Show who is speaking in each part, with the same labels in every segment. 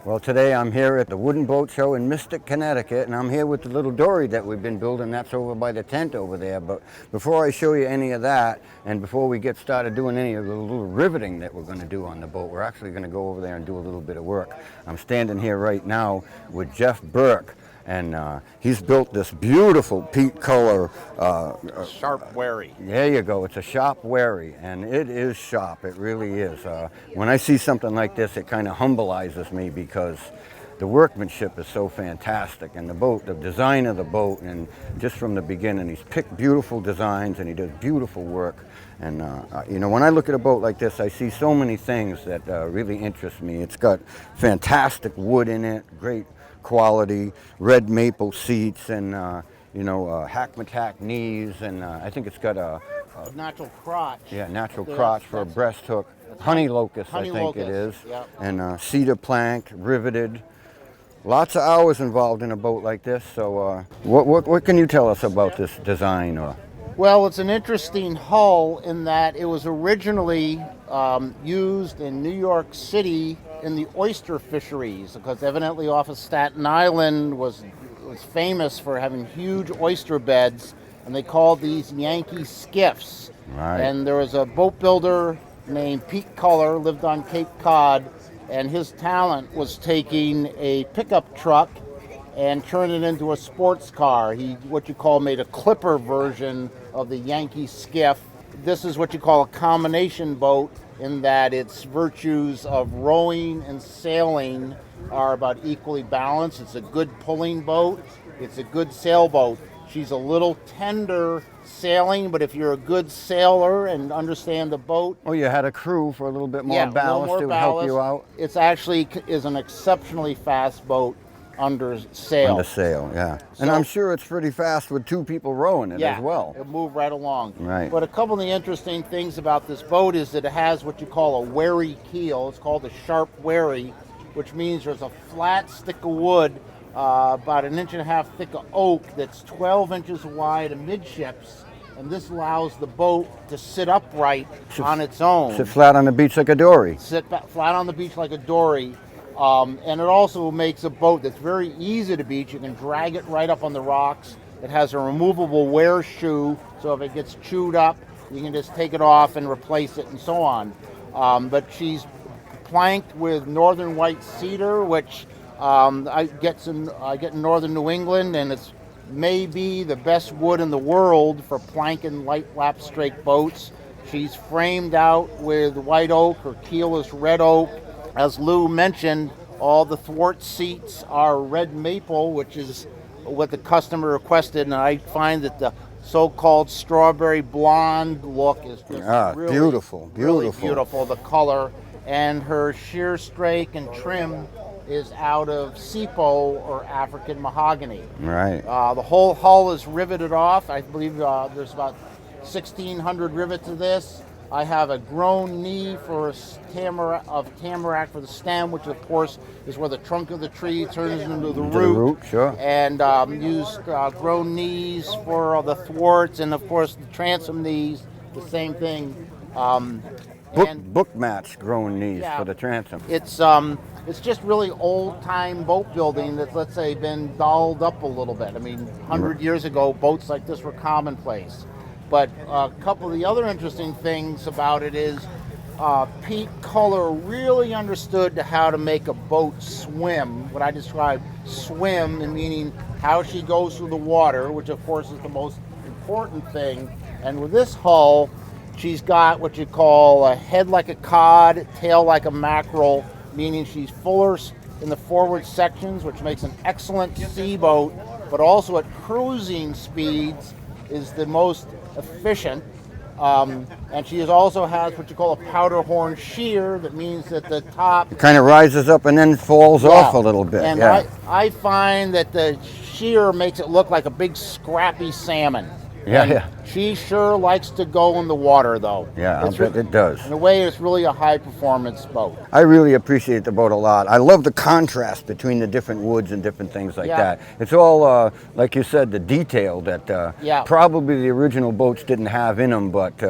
Speaker 1: Well, today I'm here at the WoodenBoat Show in Mystic, Connecticut, and I'm here with the little dory that we've been building. That's over by the tent over there. But before I show you any of that, and before we get started doing any of the little riveting that we're going to do on the boat, we're actually going to go over there and do a little bit of work. I'm standing here right now with Jeff Burke, and he's built this beautiful peat color
Speaker 2: sharp wherry.
Speaker 1: There you go. It's a sharp wherry, and it is sharp. It really is. When I see something like this, it kind of humblizes me because the workmanship is so fantastic, and the boat, the design of the boat, and just from the beginning, he's picked beautiful designs and he does beautiful work. And you know, when I look at a boat like this, I see so many things that really interest me. It's got fantastic wood in it, great quality, red maple seats, and you know, hackmatack knees, and I think it's got a
Speaker 2: Natural crotch.
Speaker 1: yeah, natural crotch for a breast hook. Honey locust, I think it is.
Speaker 2: Yep.
Speaker 1: And cedar plank, riveted. Lots of hours involved in a boat like this. So what can you tell us about this design?
Speaker 2: Well, it's an interesting hull in that it was originally used in New York City in the oyster fisheries, because evidently off of Staten Island was famous for having huge oyster beds, and they called these Yankee skiffs.
Speaker 1: Right.
Speaker 2: And there was a boat builder named Pete Culler, lived on Cape Cod, and his talent was taking a pickup truck and turning it into a sports car. He, what you call, made a clipper version of the Yankee skiff. This is what you call a combination boat, in that its virtues of rowing and sailing are about equally balanced. It's a good pulling boat. It's a good sailboat. She's a little tender sailing, but if you're a good sailor and understand the boat...
Speaker 1: Oh, you had a crew for a little bit more
Speaker 2: yeah,
Speaker 1: ballast to help you out?
Speaker 2: It's actually is an exceptionally fast boat under sail.
Speaker 1: Under sail, yeah.
Speaker 2: So,
Speaker 1: and I'm sure it's pretty fast with two people rowing it as well.
Speaker 2: It'll move right along.
Speaker 1: Right.
Speaker 2: But a couple of the interesting things about this boat is that it has what you call a wherry keel. It's called a sharp wherry, which means there's a flat stick of wood, about 1.5 inches thick of oak, that's 12 inches wide amidships, and this allows the boat to sit upright on its own.
Speaker 1: Sit flat on the beach like a dory.
Speaker 2: Sit flat on the beach like a dory. And it also makes a boat that's very easy to beach. You can drag it right up on the rocks. It has a removable wear shoe, so if it gets chewed up, you can just take it off and replace it and so on. But she's planked with northern white cedar, which I get in northern New England, and it's maybe the best wood in the world for planking light lap strake boats. She's framed out with white oak. Her keel is red oak. As Lou mentioned, all the thwart seats are red maple, which is what the customer requested, and I find that the so-called strawberry blonde look is just really
Speaker 1: beautiful,
Speaker 2: really beautiful, the color. And her sheer strake and trim is out of Sipo or African mahogany.
Speaker 1: Right.
Speaker 2: The whole hull is riveted off. I believe there's about 1,600 rivets of this. I have a grown knee for tamarack for the stem, which of course is where the trunk of the tree turns into the root.
Speaker 1: Sure.
Speaker 2: And used grown knees for the thwarts, and of course the transom knees, the same thing.
Speaker 1: Book match grown knees for the transom.
Speaker 2: It's just really old time boat building that's, let's say, been dolled up a little bit. I mean, 100 years ago, boats like this were commonplace. But a couple of the other interesting things about it is Pete Culler really understood how to make a boat swim, what I describe swim, meaning how she goes through the water, which of course is the most important thing. And with this hull, she's got what you call a head like a cod, tail like a mackerel, meaning she's fuller in the forward sections, which makes an excellent sea boat, but also at cruising speeds is the most efficient. And she also has what you call a powder horn shear. That means that the top...
Speaker 1: It kind of rises up and then falls off a little bit.
Speaker 2: And I find that the shear makes it look like a big scrappy salmon.
Speaker 1: Yeah.
Speaker 2: She sure likes to go in the water, though.
Speaker 1: Yeah, I bet it does.
Speaker 2: In a way, it's really a high-performance boat.
Speaker 1: I really appreciate the boat a lot. I love the contrast between the different woods and different things like that. It's all, like you said, the detail that probably the original boats didn't have in them, but,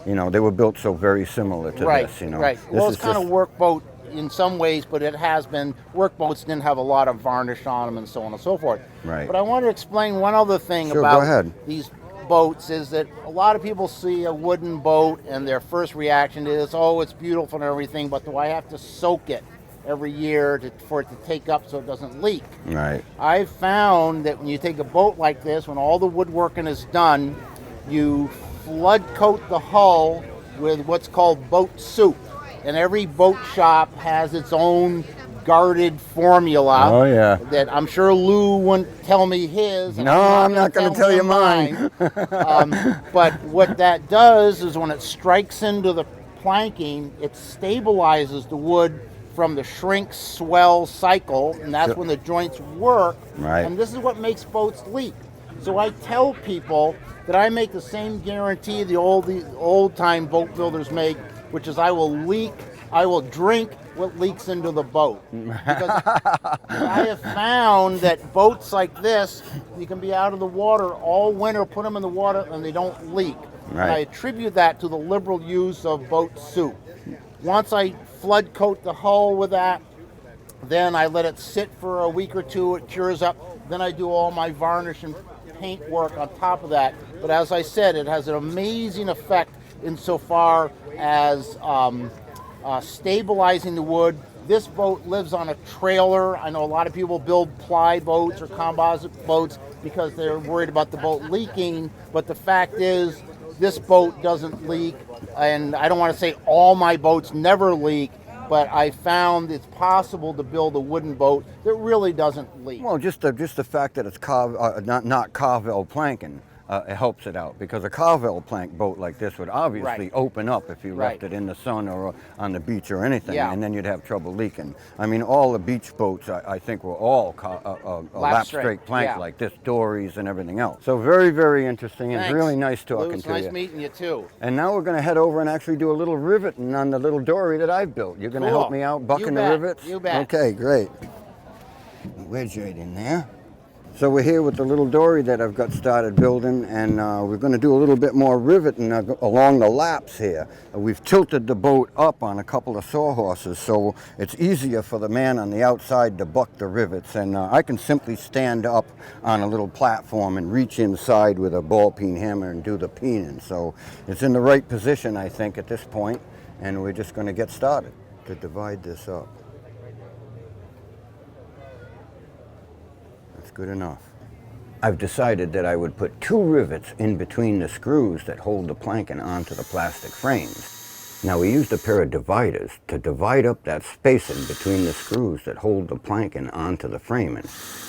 Speaker 1: you know, they were built so very similar to this, you know.
Speaker 2: Right. Well, it's kind of work boat in some ways, but it has been, work boats didn't have a lot of varnish on them and so on and so forth.
Speaker 1: Right.
Speaker 2: But I want to explain one other thing
Speaker 1: Sure,
Speaker 2: about
Speaker 1: go ahead.
Speaker 2: these boats is that a lot of people see a wooden boat and their first reaction is, oh, it's beautiful and everything, but do I have to soak it every year for it to take up so it doesn't leak?
Speaker 1: Right.
Speaker 2: I've found that when you take a boat like this, when all the woodworking is done, you flood coat the hull with what's called boat soup. And every boat shop has its own guarded formula.
Speaker 1: Oh, yeah.
Speaker 2: That I'm sure Lou wouldn't tell me his. And
Speaker 1: No, I'm not going to tell you
Speaker 2: him
Speaker 1: mine.
Speaker 2: But what that does is when it strikes into the planking, it stabilizes the wood from the shrink swell cycle, and that's when the joints work.
Speaker 1: Right.
Speaker 2: And this is what makes boats leak. So I tell people that I make the same guarantee the old time boat builders make, which is I will drink what leaks into the boat. Because I have found that boats like this, you can be out of the water all winter, put them in the water, and they don't leak.
Speaker 1: Right.
Speaker 2: And I attribute that to the liberal use of boat soup. Once I flood coat the hull with that, then I let it sit for a week or two, it cures up, then I do all my varnish and paint work on top of that. But as I said, it has an amazing effect insofar as stabilizing the wood. This boat lives on a trailer. I know a lot of people build ply boats or composite boats because they're worried about the boat leaking, but the fact is this boat doesn't leak, and I don't want to say all my boats never leak, but I found it's possible to build a wooden boat that really doesn't leak.
Speaker 1: Well, just the fact that it's not carvel planking, it helps it out, because a carvel plank boat like this would obviously open up if you left it in the sun or on the beach or anything, and then you'd have trouble leaking. I mean, all the beach boats, I think, were all lap straight plank like this, dories and everything else. So very, very interesting.
Speaker 2: Thanks.
Speaker 1: It's really nice talking
Speaker 2: Lou,
Speaker 1: to you.
Speaker 2: nice meeting you too.
Speaker 1: And now we're going to head over and actually do a little riveting on the little dory that I've built. You're going to help me out bucking the rivets?
Speaker 2: You bet.
Speaker 1: Okay, great. Wedge right in there. So we're here with the little dory that I've got started building, and we're going to do a little bit more riveting along the laps here. We've tilted the boat up on a couple of sawhorses, so it's easier for the man on the outside to buck the rivets, and I can simply stand up on a little platform and reach inside with a ball peen hammer and do the peening. So it's in the right position, I think, at this point, and we're just going to get started to divide this up. Good enough. I've decided that I would put 2 rivets in between the screws that hold the planking onto the plastic frames. Now we used a pair of dividers to divide up that spacing between the screws that hold the planking onto the framing.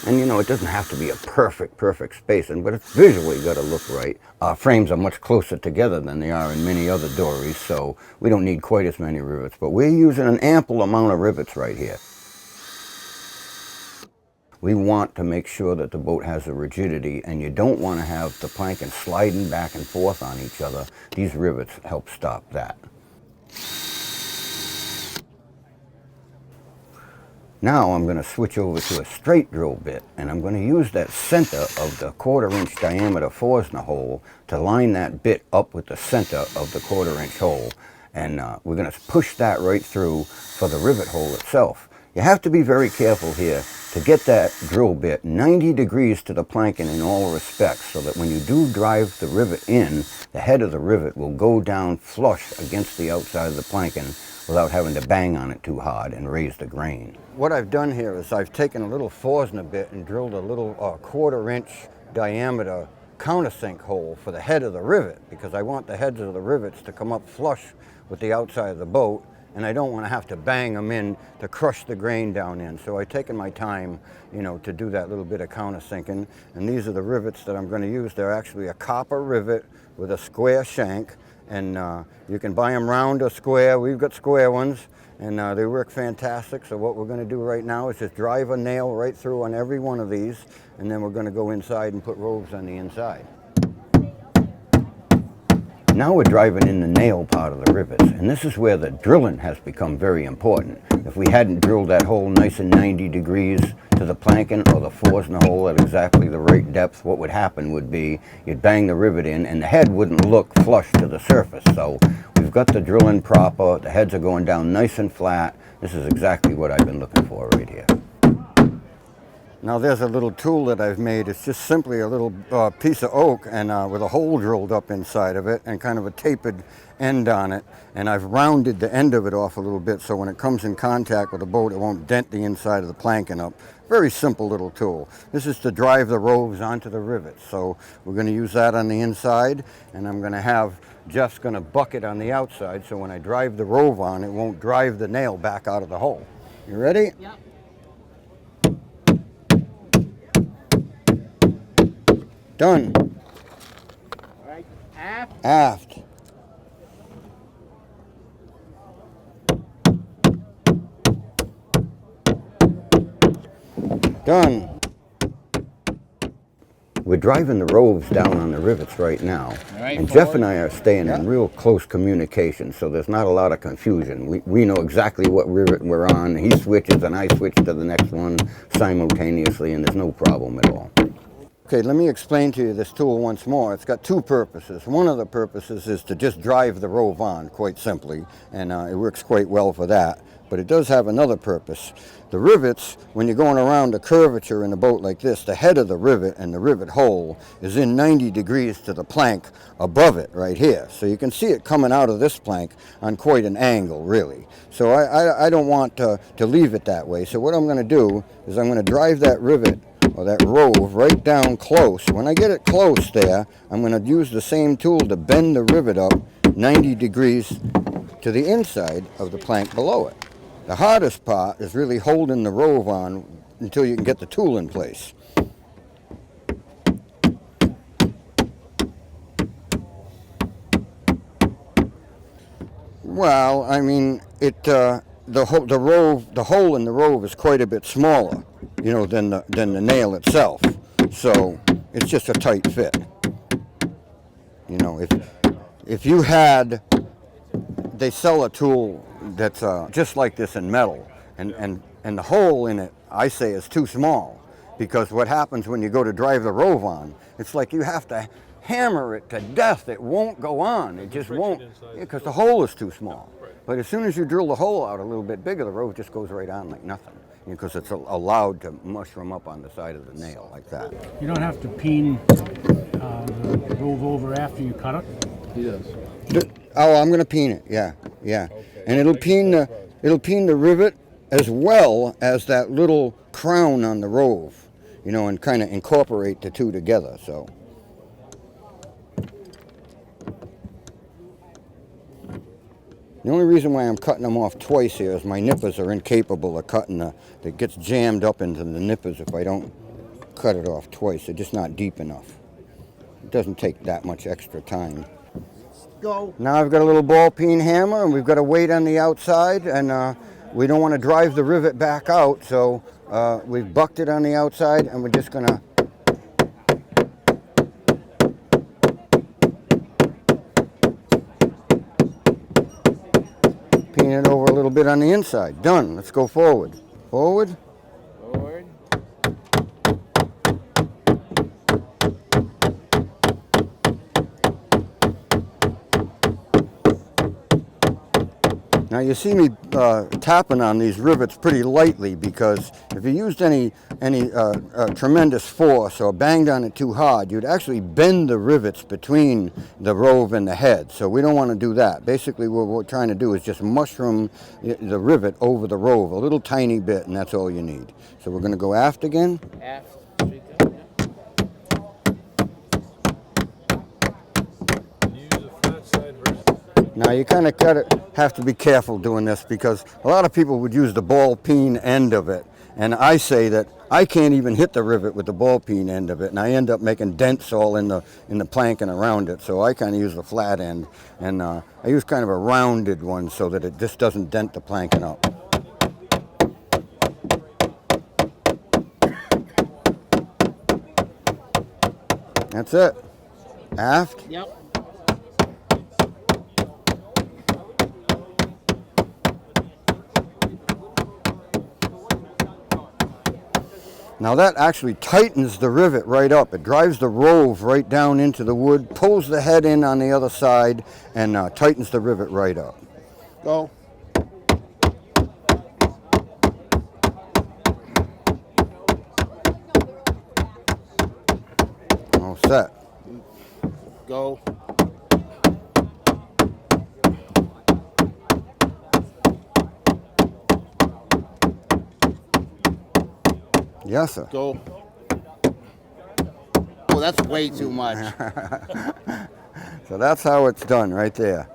Speaker 1: And you know, it doesn't have to be a perfect spacing, but it's visually got to look right. Our frames are much closer together than they are in many other dories, so we don't need quite as many rivets, but we're using an ample amount of rivets right here. We want to make sure that the boat has a rigidity, and you don't want to have the planking sliding back and forth on each other. These rivets help stop that. Now I'm going to switch over to a straight drill bit, and I'm going to use that center of the 1/4-inch diameter Forstner hole to line that bit up with the center of the 1/4-inch hole. And we're going to push that right through for the rivet hole itself. You have to be very careful here to get that drill bit 90 degrees to the planking in all respects, so that when you do drive the rivet in, the head of the rivet will go down flush against the outside of the planking without having to bang on it too hard and raise the grain. What I've done here is I've taken a little Forstner bit and drilled a little 1/4-inch diameter countersink hole for the head of the rivet, because I want the heads of the rivets to come up flush with the outside of the boat, and I don't want to have to bang them in to crush the grain down in. So I've taken my time, you know, to do that little bit of countersinking. And these are the rivets that I'm going to use. They're actually a copper rivet with a square shank, and you can buy them round or square. We've got square ones, and they work fantastic. So what we're going to do right now is just drive a nail right through on every one of these, and then we're going to go inside and put rows on the inside. Now we're driving in the nail part of the rivets, and this is where the drilling has become very important. If we hadn't drilled that hole nice and 90 degrees to the planking or the Forstner hole at exactly the right depth, what would happen would be you'd bang the rivet in and the head wouldn't look flush to the surface. So we've got the drilling proper, the heads are going down nice and flat, This is exactly what I've been looking for right here. Now there's a little tool that I've made. It's just simply a little piece of oak and with a hole drilled up inside of it and kind of a tapered end on it. And I've rounded the end of it off a little bit so when it comes in contact with the boat, it won't dent the inside of the planking up. Very simple little tool. This is to drive the roves onto the rivets. So we're going to use that on the inside, and I'm going to have Jeff's going to bucket on the outside so when I drive the rove on, it won't drive the nail back out of the hole. You ready?
Speaker 3: Yep.
Speaker 1: Done.
Speaker 2: All right, aft.
Speaker 1: Aft. Done. We're driving the roves down on the rivets right now.
Speaker 2: All right,
Speaker 1: and
Speaker 2: forward.
Speaker 1: Jeff and I are staying in real close communication, so there's not a lot of confusion. We know exactly what rivet we're on. He switches and I switch to the next one simultaneously, and there's no problem at all. Okay, let me explain to you this tool once more. It's got two purposes. One of the purposes is to just drive the rove on, quite simply, and it works quite well for that. But it does have another purpose. The rivets, when you're going around a curvature in a boat like this, the head of the rivet and the rivet hole is in 90 degrees to the plank above it right here. So you can see it coming out of this plank on quite an angle, really. So I don't want to leave it that way. So what I'm going to do is I'm going to drive that rivet or that rove right down close. When I get it close there, I'm going to use the same tool to bend the rivet up 90 degrees to the inside of the plank below it. The hardest part is really holding the rove on until you can get the tool in place. Well, I mean, the hole in the rove is quite a bit smaller, you know, than the nail itself. So it's just a tight fit. You know, if you had, they sell a tool that's just like this in metal, and the hole in it, I say, is too small, because what happens when you go to drive the rove on, it's like you have to hammer it to death. It won't go on. It just won't, because the hole is too small. But as soon as you drill the hole out a little bit bigger, the rove just goes right on like nothing, because it's allowed to mushroom up on the side of the nail like that.
Speaker 3: You don't have to peen the rove over after you cut it?
Speaker 4: He does.
Speaker 1: Oh, I'm going to peen it. Yeah, yeah. And it'll peen the rivet as well as that little crown on the rove, you know, and kind of incorporate the two together. So. The only reason why I'm cutting them off twice here is my nippers are incapable of cutting it gets jammed up into the nippers if I don't cut it off twice. They're just not deep enough. It doesn't take that much extra time.
Speaker 2: Go.
Speaker 1: Now I've got a little ball peen hammer, and we've got a weight on the outside, and we don't want to drive the rivet back out, so we've bucked it on the outside, and we're just going to peen it over a little bit on the inside. Done. Let's go forward. Forward.
Speaker 4: Forward.
Speaker 1: Now you see me tapping on these rivets pretty lightly, because if you used any tremendous force or banged on it too hard, you'd actually bend the rivets between the rove and the head. So we don't want to do that. Basically what we're trying to do is just mushroom the rivet over the rove a little tiny bit, and that's all you need. So we're going to go aft again.
Speaker 4: Aft.
Speaker 1: Now you kind of have to be careful doing this, because a lot of people would use the ball peen end of it, and I say that I can't even hit the rivet with the ball peen end of it, and I end up making dents all in the planking around it. So I kind of use the flat end, and I use kind of a rounded one so that it just doesn't dent the planking up. That's it. Aft.
Speaker 2: Yep.
Speaker 1: Now that actually tightens the rivet right up. It drives the rove right down into the wood, pulls the head in on the other side, and tightens the rivet right up.
Speaker 2: Go.
Speaker 1: set.
Speaker 2: Go.
Speaker 1: Yes, sir.
Speaker 2: Go. Oh, that's way too much.
Speaker 1: So that's how it's done right there.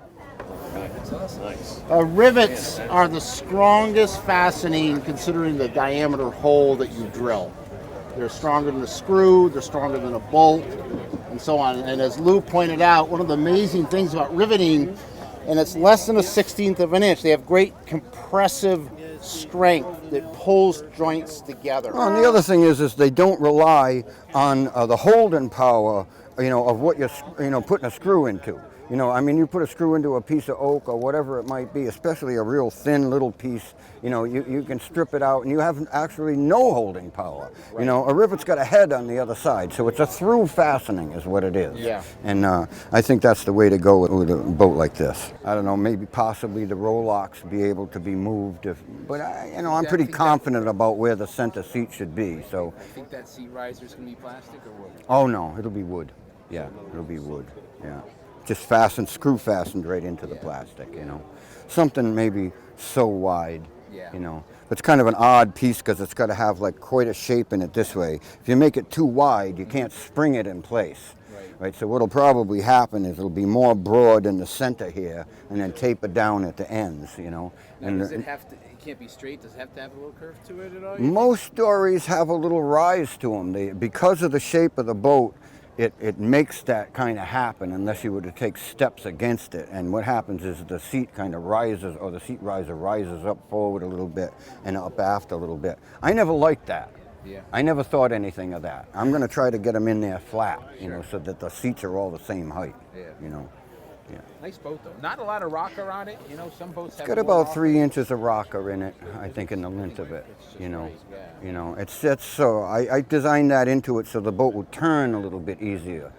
Speaker 4: That's nice.
Speaker 2: Rivets are the strongest fastening considering the diameter hole that you drill. They're stronger than a screw, they're stronger than a bolt, and so on. And as Lou pointed out, one of the amazing things about riveting, and it's less than a 1/16 of an inch, they have great compressive strength that pulls joints together.
Speaker 1: Well, and the other thing is they don't rely on the holding power, of what you're, putting a screw into. I mean, you put a screw into a piece of oak or whatever it might be, especially a real thin little piece, you can strip it out and you have actually no holding power. Right. A rivet's got a head on the other side, so it's a through fastening is what it is.
Speaker 2: Yeah.
Speaker 1: And I think that's the way to go with a boat like this. I don't know, maybe possibly the rowlocks be able to be moved, but I'm pretty confident about where the center seat should be. So.
Speaker 4: I think that seat riser is going to be plastic or wood?
Speaker 1: Oh no, it'll be wood. Yeah, it'll be wood. Yeah. Just screw fastened right into the plastic, Something maybe so wide, It's kind of an odd piece because it's got to have like quite a shape in it this way. If you make it too wide, you can't spring it in place. Right. So what'll probably happen is it'll be more broad in the center here and then taper down at the ends,
Speaker 4: Now, does it have to, it can't be straight, does it have to have a little curve to it at all?
Speaker 1: Most dories have a little rise to them. Because of the shape of the boat, it makes that kind of happen unless you were to take steps against it. And what happens is the seat kind of rises, or the seat riser rises up forward a little bit and up aft a little bit. I never liked that.
Speaker 4: Yeah.
Speaker 1: I never thought anything of that. I'm going to try to get them in there flat, so that the seats are all the same height.
Speaker 4: Yeah.
Speaker 1: Yeah.
Speaker 4: Nice boat though. Not a lot of rocker on it. Some boats have.
Speaker 1: It's got about 3 inches of rocker in it, I think, in the length of it. It's so I designed that into it so the boat would turn a little bit easier.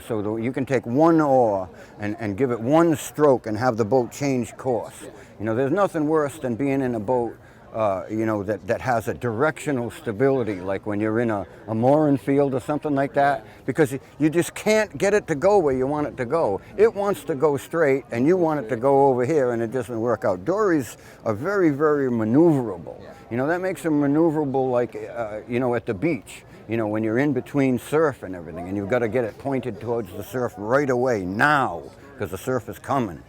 Speaker 1: So that you can take one oar and give it one stroke and have the boat change course. There's nothing worse than being in a boat that has a directional stability, like when you're in a mooring field or something like that, because you just can't get it to go where you want it to go. It wants to go straight, and you want it to go over here, and it doesn't work out. Dories are very, very maneuverable. That makes them maneuverable, like, at the beach. When you're in between surf and everything, and you've got to get it pointed towards the surf right away, now, because the surf is coming.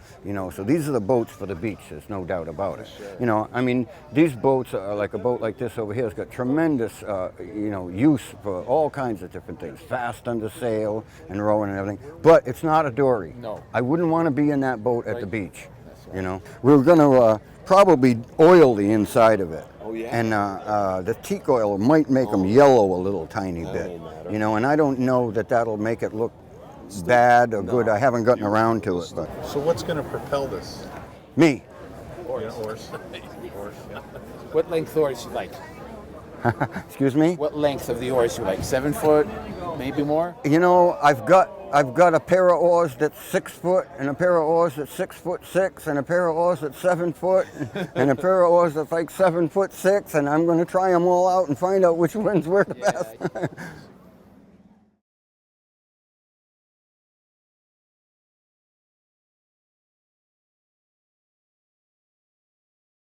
Speaker 1: So these are the boats for the beach, there's no doubt about it. I mean, these boats are like a boat like this over here. It's got tremendous, use for all kinds of different things, fast under sail and rowing and everything, but it's not a dory.
Speaker 4: No.
Speaker 1: I wouldn't want to be in that boat at the beach. We're going to probably oil the inside of it.
Speaker 5: Oh, yeah?
Speaker 1: And the teak oil might make them yellow a little tiny bit. And I don't know that that'll make it look bad or good. I haven't gotten around to it. But
Speaker 5: So what's going to propel this?
Speaker 1: me.
Speaker 5: Horse.
Speaker 4: What length oars you like?
Speaker 1: Excuse me?
Speaker 4: What length of the oars you like? 7 foot, maybe more?
Speaker 1: I've got a pair of oars that's 6 foot, and a pair of oars that's 6'6", and a pair of oars that's 7 foot, and a pair of oars that's like 7'6", and I'm going to try them all out and find out which ones work best.